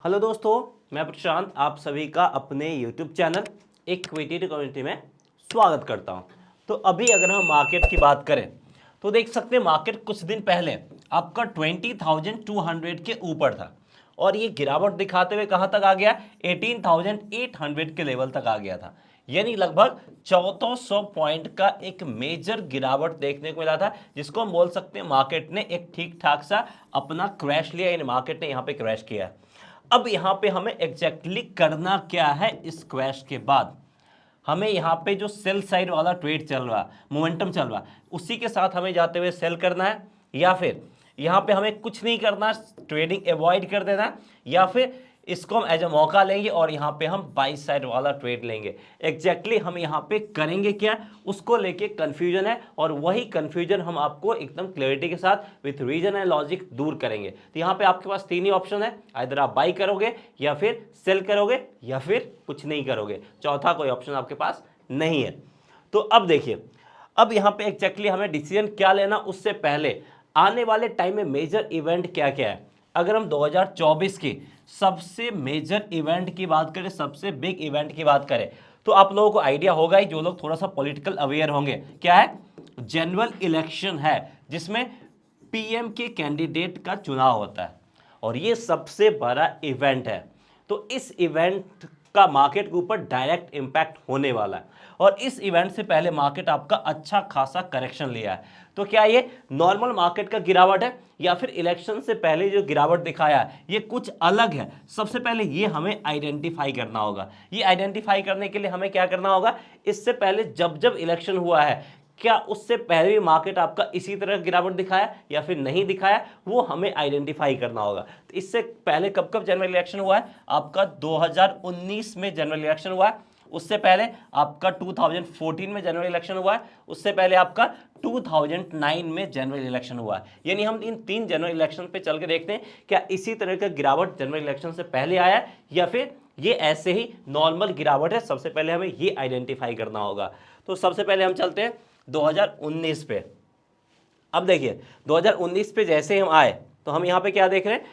Hello दोस्तों, मैं प्रशांत आप सभी का अपने YouTube चैनल इक्विटी कम्युनिटी में स्वागत करता हूं। तो अभी अगर हम मार्केट की बात करें तो देख सकते हैं मार्केट कुछ दिन पहले आपका 20,200 के ऊपर था और ये गिरावट दिखाते हुए कहां तक आ गया, 18,800 के लेवल तक आ गया था। यानी लगभग 1400 पॉइंट का एक मेजर गिरावट देखने को मिला था, जिसको हम बोल सकते हैं मार्केट ने एक ठीक ठाक सा अपना क्रैश लिया, यानी मार्केट ने यहाँ पे क्रैश किया है। अब यहां पे हमें एग्जैक्टली करना क्या है, इस क्रैश के बाद हमें यहां पे जो सेल साइड वाला ट्रेड चल रहा, मोमेंटम चल रहा, उसी के साथ हमें जाते हुए सेल करना है, या फिर यहां पे हमें कुछ नहीं करना, ट्रेडिंग अवॉइड कर देना, या फिर इसको हम एज अ मौका लेंगे और यहां पे हम बाई साइड वाला ट्रेड लेंगे। एग्जैक्टली हम यहां पे करेंगे क्या, उसको लेके कंफ्यूजन है और वही कंफ्यूजन हम आपको एकदम क्लैरिटी के साथ विथ रीजन एंड लॉजिक दूर करेंगे। तो यहां पे आपके पास तीन ही ऑप्शन है, आइदर आप बाई करोगे या फिर सेल करोगे या फिर कुछ नहीं करोगे, चौथा कोई ऑप्शन आपके पास नहीं है। तो अब देखिए, अब यहां पे एग्जैक्टली हमें डिसीजन क्या लेना, उससे पहले आने वाले टाइम में मेजर इवेंट क्या क्या है। अगर हम 2024 की सबसे मेजर इवेंट की बात करें, सबसे बिग इवेंट की बात करें, तो आप लोगों को आइडिया होगा ही, जो लोग थोड़ा सा पॉलिटिकल अवेयर होंगे, क्या है, जनरल इलेक्शन है, जिसमें पीएम के कैंडिडेट का चुनाव होता है और ये सबसे बड़ा इवेंट है। तो इस इवेंट का मार्केट के ऊपर डायरेक्ट इंपैक्ट होने वाला है और इस इवेंट से पहले मार्केट आपका अच्छा खासा करेक्शन लिया है। तो क्या ये नॉर्मल मार्केट का गिरावट है या फिर इलेक्शन से पहले जो गिरावट दिखाया है ये कुछ अलग है? सबसे पहले ये हमें आइडेंटिफाई करना होगा। ये आइडेंटिफाई करने के लिए हमें क्या करना होगा, इससे पहले जब जब इलेक्शन हुआ है, क्या उससे पहले भी मार्केट आपका इसी तरह गिरावट दिखाया या फिर नहीं दिखाया, वो हमें आइडेंटिफाई करना होगा। तो इससे पहले कब कब जनरल इलेक्शन हुआ है, आपका 2019 में जनरल इलेक्शन हुआ है, उससे पहले आपका 2014 में जनरल इलेक्शन हुआ है, उससे पहले आपका 2009 में जनरल इलेक्शन हुआ है। यानी हम इन तीन जनरल इलेक्शन पे चल के देखते हैं क्या इसी तरह का गिरावट जनरल इलेक्शन से पहले आया या फिर ये ऐसे ही नॉर्मल गिरावट है। सबसे पहले हमें ये आइडेंटिफाई करना होगा। तो सबसे पहले हम चलते हैं 2019 पे। अब देखिए 2019 पे जैसे हम आए तो हम यहाँ पे क्या देख रहे हैं,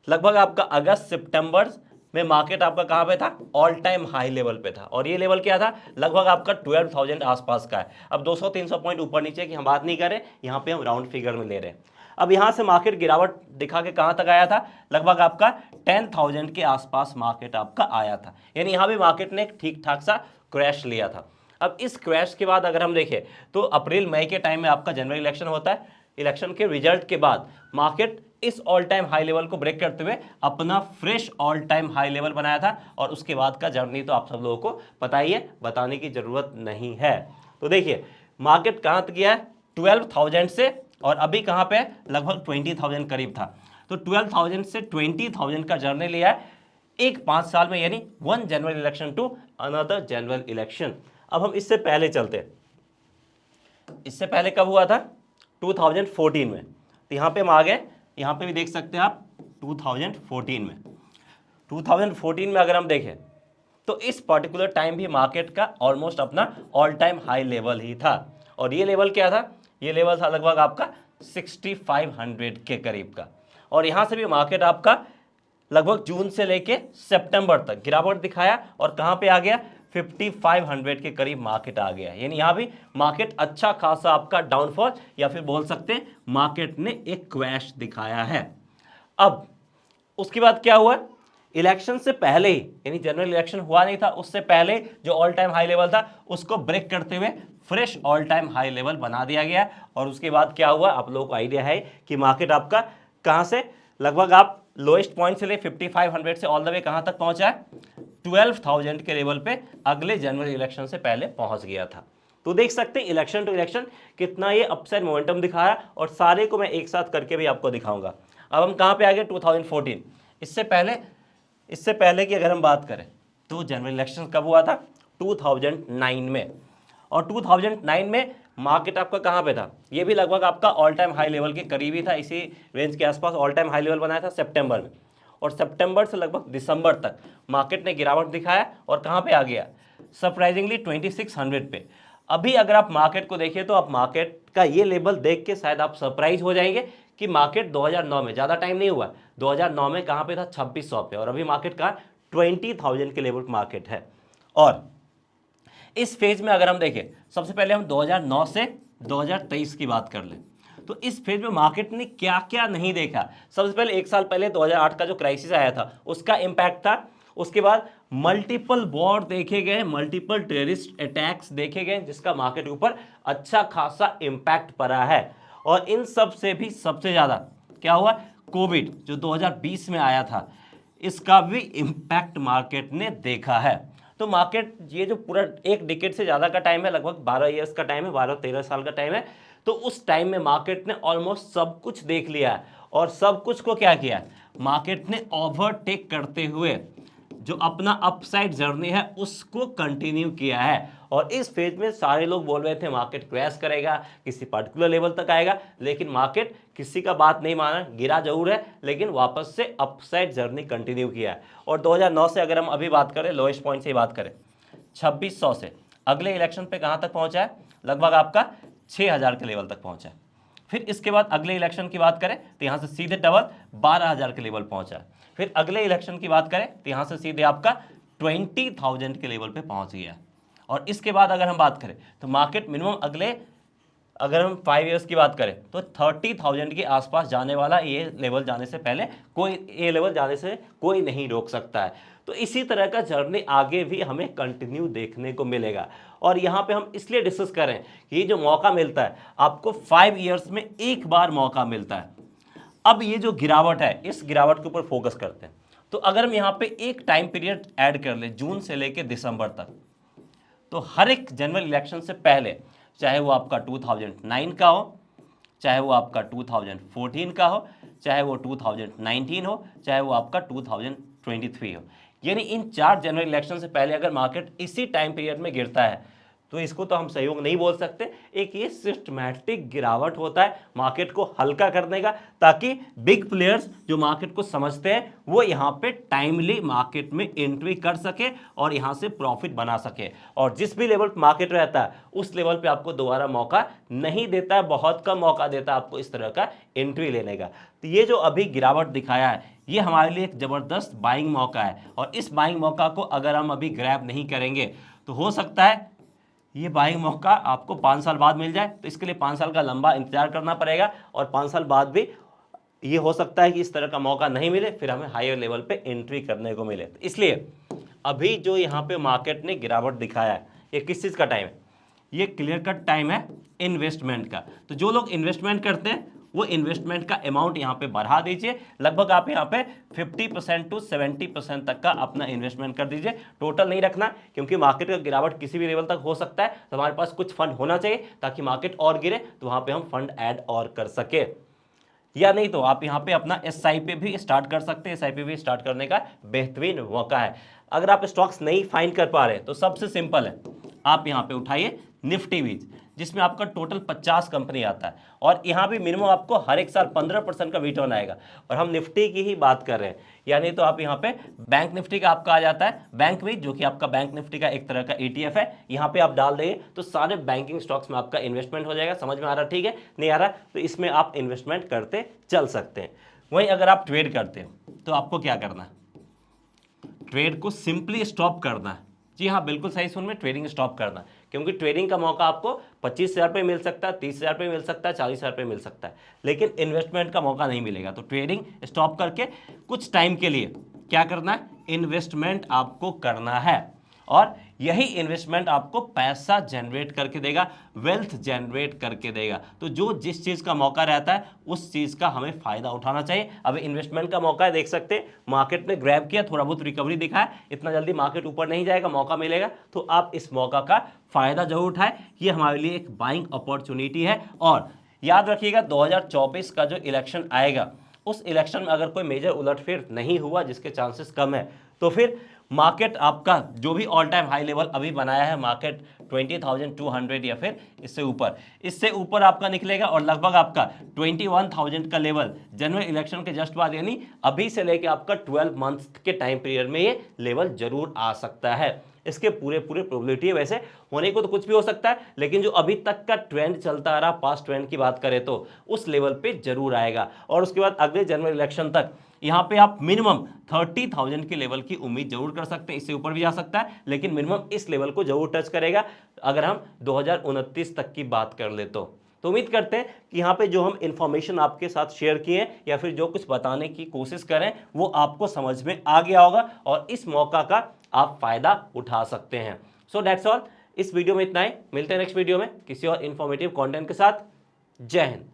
लगभग आपका अगस्त सितंबर में मार्केट आपका कहाँ पे था, ऑल टाइम हाई लेवल पे था और ये लेवल क्या था, लगभग आपका 12,000 आसपास का है। अब 200-300 पॉइंट ऊपर नीचे की हम बात नहीं कर रहे, यहाँ पे हम राउंड फिगर में ले रहे हैं। अब यहाँ से मार्केट गिरावट दिखा के कहाँ तक आया था, लगभग आपका 10,000 के आसपास मार्केट आपका आया था। यानी यहाँ भी मार्केट ने ठीक ठाक सा क्रैश लिया था। अब इस क्रैश के बाद अगर हम देखें तो अप्रैल मई के टाइम में आपका जनरल इलेक्शन होता है। इलेक्शन के रिजल्ट के बाद मार्केट इस ऑल टाइम हाई लेवल को ब्रेक करते हुए अपना fresh all time high level बनाया था और उसके बाद का जर्नी तो आप सब लोगों को पता ही है, बताने की जरूरत नहीं है। तो देखिए मार्केट कहां तक गया है, 12,000 से, और अभी कहां पे है, लगभग 20,000 करीब था। तो 12,000 से 20,000 का जर्नी लिया है एक 5 साल में, यानी one general election to another general election. अब हम इससे पहले चलते हैं, इससे पहले कब हुआ था, 2014 में। तो यहाँ पे हम आ गए, यहाँ पे भी देख सकते हैं आप 2014 में। 2014 में अगर हम देखें तो इस पर्टिकुलर टाइम भी मार्केट का ऑलमोस्ट अपना ऑल टाइम हाई लेवल ही था और ये लेवल क्या था, ये लेवल था लगभग आपका 6500 के करीब का। और यहाँ से भी मार्केट आपका लगभग जून से लेके सितंबर तक गिरावट दिखाया और कहाँ पे आ गया, 5500 के करीब मार्केट आ गया। यानी यहाँ भी मार्केट अच्छा खासा आपका डाउनफॉल या फिर बोल सकते हैं मार्केट ने एक क्रैश दिखाया है। अब उसके बाद क्या हुआ, इलेक्शन से पहले ही, यानी जनरल इलेक्शन हुआ नहीं था उससे पहले जो ऑल टाइम हाई लेवल था उसको ब्रेक करते हुए fresh all time high level बना दिया गया। और उसके बाद क्या हुआ, आप लोगों को आइडिया है कि मार्केट आपका कहां से, लगभग आप लोएस्ट पॉइंट से ले 5500 से ऑल द वे कहां तक पहुंचा है, 12,000 के लेवल पे अगले जनरल इलेक्शन से पहले पहुंच गया था। तो देख सकते हैं इलेक्शन टू इलेक्शन कितना ये अपसाइड मोमेंटम दिखाया और सारे को मैं एक साथ करके भी आपको दिखाऊंगा। अब हम कहां पे आ गए, 2014। इससे पहले की अगर हम बात करें तो जनरल इलेक्शन कब हुआ था, 2009 में। और 2009 में मार्केट आपका कहां पे था, ये भी लगभग आपका ऑल टाइम हाई लेवल के करीब ही था, इसी रेंज के आसपास ऑल टाइम हाई लेवल बनाया था सितंबर में। और सितंबर से लगभग दिसंबर तक मार्केट ने गिरावट दिखाया और कहां पे आ गया, सरप्राइजिंगली 2600 पे। अभी अगर आप मार्केट को देखिए तो आप मार्केट का ये लेवल देख के शायद आप सरप्राइज हो जाएंगे कि मार्केट 2009 में, ज़्यादा टाइम नहीं हुआ, 2009 में कहाँ पे था, 2600 पे, और अभी मार्केट का 20,000 के लेवल मार्केट है। और इस फेज में अगर हम देखें, सबसे पहले हम 2009 से 2023 की बात कर लें, तो इस फेज में मार्केट ने क्या क्या नहीं देखा। सबसे पहले एक साल पहले 2008 का जो क्राइसिस आया था उसका इंपैक्ट था। उसके बाद मल्टीपल वॉर देखे गए, मल्टीपल टेररिस्ट अटैक्स देखे गए, जिसका मार्केट के ऊपर अच्छा खासा इंपैक्ट पड़ा है। और इन सब से भी सबसे ज़्यादा क्या हुआ, कोविड जो 2020 में आया था, इसका भी इंपैक्ट मार्केट ने देखा है। तो मार्केट ये जो पूरा एक डिकेड से ज़्यादा का टाइम है, लगभग 12 ईयर्स का टाइम है, 12-13 साल का टाइम है, तो उस टाइम में मार्केट ने ऑलमोस्ट सब कुछ देख लिया है। और सब कुछ को क्या किया, मार्केट ने ओवरटेक करते हुए जो अपना अपसाइड जर्नी है उसको कंटिन्यू किया है। और इस फेज में सारे लोग बोल रहे थे मार्केट क्रैश करेगा, किसी पर्टिकुलर लेवल तक आएगा, लेकिन मार्केट किसी का बात नहीं माना, गिरा जरूर है लेकिन वापस से अपसाइड जर्नी कंटिन्यू किया है। और 2009 से अगर हम अभी बात करें, लोएस्ट पॉइंट से ही बात करें, 2600 से अगले इलेक्शन पे कहाँ तक पहुंचा है, लगभग आपका 6000 के लेवल तक पहुंचा है। फिर इसके बाद अगले इलेक्शन की बात करें तो यहाँ से सीधे डबल 12,000 के लेवल पहुंचा है। फिर अगले इलेक्शन की बात करें तो यहाँ से सीधे आपका 20,000 के लेवल पे पहुंच गया। और इसके बाद अगर हम बात करें तो मार्केट मिनिमम अगले, अगर हम 5 ईयर्स की बात करें तो 30,000 के आसपास जाने वाला, ये लेवल जाने से पहले कोई, ये लेवल जाने से कोई नहीं रोक सकता है। तो इसी तरह का जर्नी आगे भी हमें कंटिन्यू देखने को मिलेगा। और यहाँ पे हम इसलिए डिस्कस करें कि ये जो मौका मिलता है आपको 5 ईयर्स में एक बार मौका मिलता है। अब ये जो गिरावट है, इस गिरावट के ऊपर फोकस करते हैं। तो अगर हम यहाँ पे एक टाइम पीरियड ऐड कर ले, जून से लेकर दिसंबर तक, तो हर एक जनरल इलेक्शन से पहले, चाहे वो आपका 2009 का हो, चाहे वो आपका 2014 का हो, चाहे वो 2019 हो, चाहे वो आपका 2023 हो, यानी इन 4 जनरल इलेक्शन से पहले अगर मार्केट इसी टाइम पीरियड में गिरता है तो इसको तो हम सहयोग नहीं बोल सकते। एक ये सिस्टमैटिक गिरावट होता है मार्केट को हल्का करने का, ताकि बिग प्लेयर्स जो मार्केट को समझते हैं वो यहाँ पे टाइमली मार्केट में एंट्री कर सके और यहाँ से प्रॉफिट बना सके। और जिस भी लेवल पे मार्केट रहता है उस लेवल पे आपको दोबारा मौका नहीं देता है, बहुत कम मौका देता है आपको इस तरह का एंट्री लेने का। तो ये जो अभी गिरावट दिखाया है ये हमारे लिए एक ज़बरदस्त बाइंग मौका है। और इस बाइंग मौका को अगर हम अभी ग्रैब नहीं करेंगे तो हो सकता है ये बाइंग मौका आपको 5 साल बाद मिल जाए। तो इसके लिए 5 साल का लंबा इंतजार करना पड़ेगा और 5 साल बाद भी ये हो सकता है कि इस तरह का मौका नहीं मिले, फिर हमें हायर लेवल पे एंट्री करने को मिले। तो इसलिए अभी जो यहाँ पे मार्केट ने गिरावट दिखाया है ये किस चीज़ का टाइम है, ये क्लियर कट टाइम है इन्वेस्टमेंट का। तो जो लोग इन्वेस्टमेंट करते हैं वो इन्वेस्टमेंट का अमाउंट यहाँ पे बढ़ा दीजिए, लगभग आप यहाँ पे 50% टू 70% तक का अपना इन्वेस्टमेंट कर दीजिए। टोटल नहीं रखना, क्योंकि मार्केट का गिरावट किसी भी लेवल तक हो सकता है, तो हमारे पास कुछ फंड होना चाहिए ताकि मार्केट और गिरे तो वहाँ पे हम फंड ऐड और कर सके। या नहीं तो आप यहाँ पे अपना SIP भी स्टार्ट कर सकते हैं। SIP भी स्टार्ट करने का बेहतरीन मौका है। अगर आप स्टॉक्स नहीं फाइंड कर पा रहे तो सबसे सिंपल है, आप यहाँ पे उठाइए निफ्टी बीज, जिसमें आपका टोटल 50 कंपनी आता है और यहाँ भी मिनिमम आपको हर एक साल 15% का रिटर्न आएगा। और हम निफ्टी की ही बात कर रहे हैं, यानी तो आप यहाँ पे बैंक निफ्टी का आपका आ जाता है बैंक बीज, जो कि आपका बैंक निफ्टी का एक तरह का ETF है। यहाँ पे आप डाल देंगे तो सारे बैंकिंग स्टॉक्स में आपका इन्वेस्टमेंट हो जाएगा। समझ में आ रहा, ठीक है? नहीं आ रहा तो इसमें आप इन्वेस्टमेंट करते चल सकते हैं। वहीं अगर आप ट्रेड करते हो तो आपको क्या करना है, ट्रेड को सिंपली स्टॉप करना है। जी हाँ, बिल्कुल सही सुन में, ट्रेडिंग स्टॉप करना, क्योंकि ट्रेडिंग का मौका आपको 25,000 पे मिल सकता है, 30,000 पे मिल सकता है, 40,000 पे मिल सकता है, लेकिन इन्वेस्टमेंट का मौका नहीं मिलेगा। तो ट्रेडिंग स्टॉप करके कुछ टाइम के लिए क्या करना है, इन्वेस्टमेंट आपको करना है। और यही इन्वेस्टमेंट आपको पैसा जनरेट करके देगा, वेल्थ जनरेट करके देगा। तो जो जिस चीज़ का मौका रहता है उस चीज़ का हमें फ़ायदा उठाना चाहिए। अब इन्वेस्टमेंट का मौका है, देख सकते हैं मार्केट ने ग्रैब किया, थोड़ा बहुत रिकवरी दिखा है, इतना जल्दी मार्केट ऊपर नहीं जाएगा, मौका मिलेगा तो आप इस मौका का फ़ायदा जरूर उठाएं। ये हमारे लिए एक बाइंग अपॉर्चुनिटी है। और याद रखिएगा 2024 का जो इलेक्शन आएगा उस इलेक्शन में अगर कोई मेजर उलटफेर नहीं हुआ, जिसके चांसेस कम है, तो फिर मार्केट आपका जो भी ऑल टाइम हाई लेवल अभी बनाया है मार्केट 20,200 या फिर इससे ऊपर आपका निकलेगा। और लगभग आपका 21,000 का लेवल जनरल इलेक्शन के जस्ट बाद, यानी अभी से लेके आपका 12 मंथ के टाइम पीरियड में ये लेवल जरूर आ सकता है। इसके पूरे प्रोबेबिलिटी है। वैसे होने को तो कुछ भी हो सकता है, लेकिन जो अभी तक का ट्रेंड चलता आ रहा, पास्ट ट्रेंड की बात करें तो उस लेवल पे जरूर आएगा। और उसके बाद अगले जनरल इलेक्शन तक यहाँ पे आप मिनिमम 30,000 के लेवल की उम्मीद जरूर कर सकते हैं। इससे ऊपर भी जा सकता है, लेकिन मिनिमम इस लेवल को जरूर टच करेगा अगर हम 2029 तक की बात कर ले तो उम्मीद करते हैं कि यहाँ पे जो हम इंफॉर्मेशन आपके साथ शेयर किए या फिर जो कुछ बताने की कोशिश करें वो आपको समझ में आ गया होगा और इस मौका का आप फायदा उठा सकते हैं। सो दैट्स ऑल, इस वीडियो में इतना ही। मिलते हैं नेक्स्ट वीडियो में किसी और इंफॉर्मेटिव कंटेंट के साथ। जय हिंद।